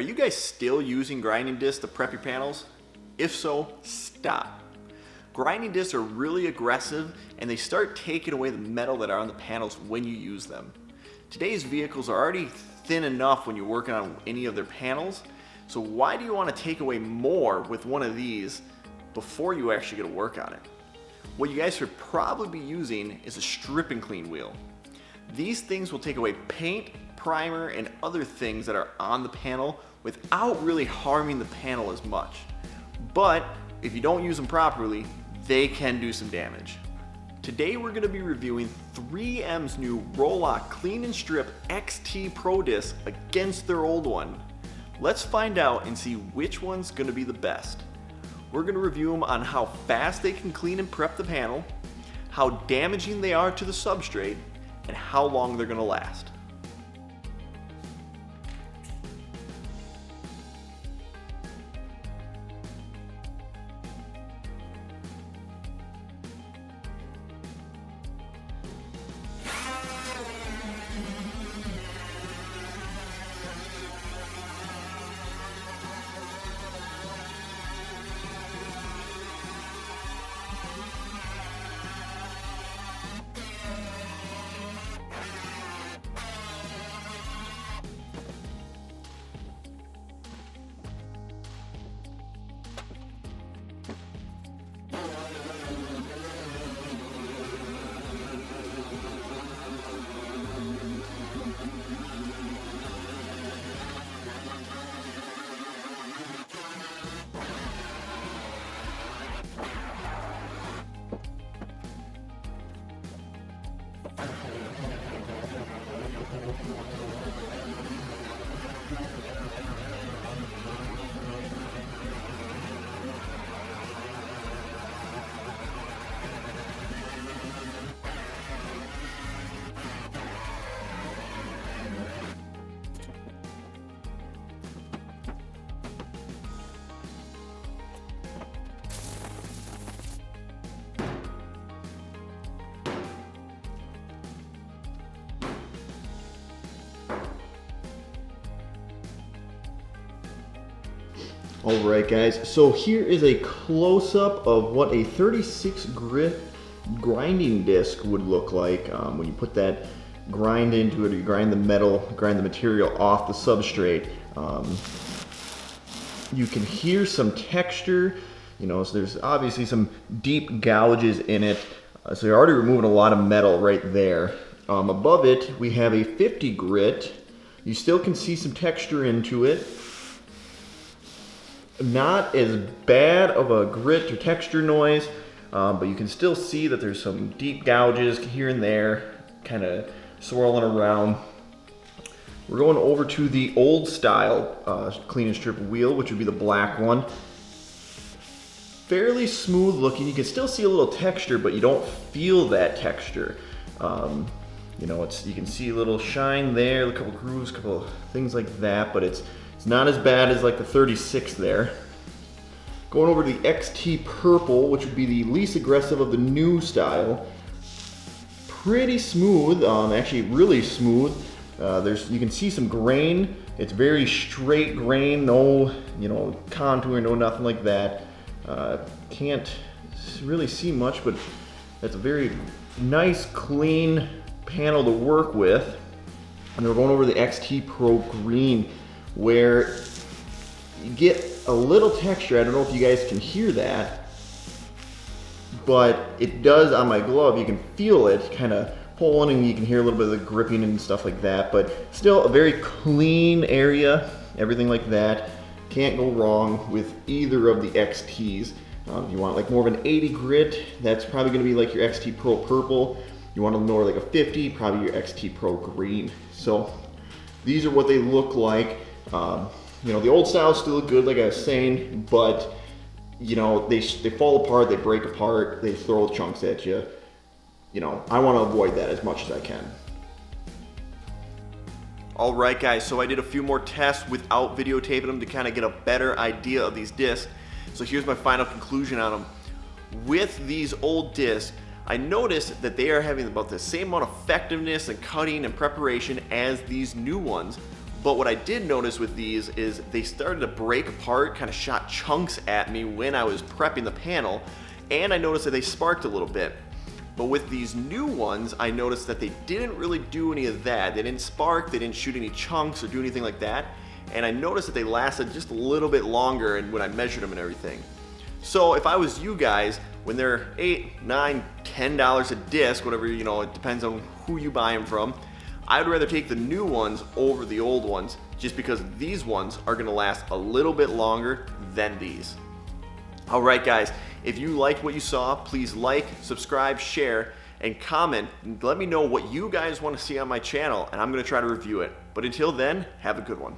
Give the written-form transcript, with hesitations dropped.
Are you guys still using grinding discs to prep your panels? If so, stop. Grinding discs are really aggressive and they start taking away the metal that are on the panels when you use them. Today's vehicles are already thin enough when you're working on any of their panels, so why do you want to take away more with one of these before you actually get to work on it? What you guys should probably be using is a strip and clean wheel. These things will take away paint, primer, and other things that are on the panel without really harming the panel as much. But if you don't use them properly, they can do some damage. Today we're going to be reviewing 3M's new Roll-Lock Clean and Strip XT Pro Disc against their old one. Let's find out and see which one's going to be the best. We're going to review them on how fast they can clean and prep the panel, how damaging they are to the substrate, and how long they're going to last. Alright guys, so here is a close-up of what a 36 grit grinding disc would look like when you put that grind into it, or you grind the metal, grind the material off the substrate. You can hear some texture, you know, so there's obviously some deep gouges in it, so you're already removing a lot of metal right there. Above it we have a 50 grit. You still can see some texture into it. Not as bad of a grit or texture noise, but you can still see that there's some deep gouges here and there, kind of swirling around. We're going over to the old style clean and strip wheel, which would be the black one. Fairly smooth looking. You can still see a little texture, but you don't feel that texture. You know, you can see a little shine there, a couple grooves, a couple things like that, but it's not as bad as like the 36 there. Going over to the XT Purple, which would be the least aggressive of the new style. Pretty smooth, actually really smooth. You can see some grain. It's very straight grain, no contour, no nothing like that. Can't really see much, but that's a very nice, clean panel to work with. And then we're going over to the XT Pro Green, where you get a little texture. I don't know if you guys can hear that, but it does on my glove. You can feel it kind of pulling, and you can hear a little bit of the gripping and stuff like that, but still a very clean area, everything like that. Can't go wrong with either of the XTs. If you want like more of an 80 grit, that's probably going to be like your XT Pro Purple. You want more like a 50, probably your XT Pro Green. So these are what they look like. You know, the old style still look good, like I was saying, but you know, they fall apart, they break apart, they throw chunks at you. You know, I want to avoid that as much as I can. Alright guys, so I did a few more tests without videotaping them to kind of get a better idea of these discs. So here's my final conclusion on them. With these old discs, I noticed that they are having about the same amount of effectiveness and cutting and preparation as these new ones, But what I did notice with these is they started to break apart, kind of shot chunks at me when I was prepping the panel, and I noticed that they sparked a little bit. But with these new ones, I noticed that they didn't really do any of that. They didn't spark, they didn't shoot any chunks or do anything like that. And I noticed that they lasted just a little bit longer and when I measured them and everything. So if I was you guys, when they're $8, $9, $10 a disc, whatever, you know, it depends on who you buy them from, I'd rather take the new ones over the old ones just because these ones are gonna last a little bit longer than these. All right, guys, if you liked what you saw, please like, subscribe, share, and comment. And let me know what you guys want to see on my channel, and I'm gonna try to review it. But until then, have a good one.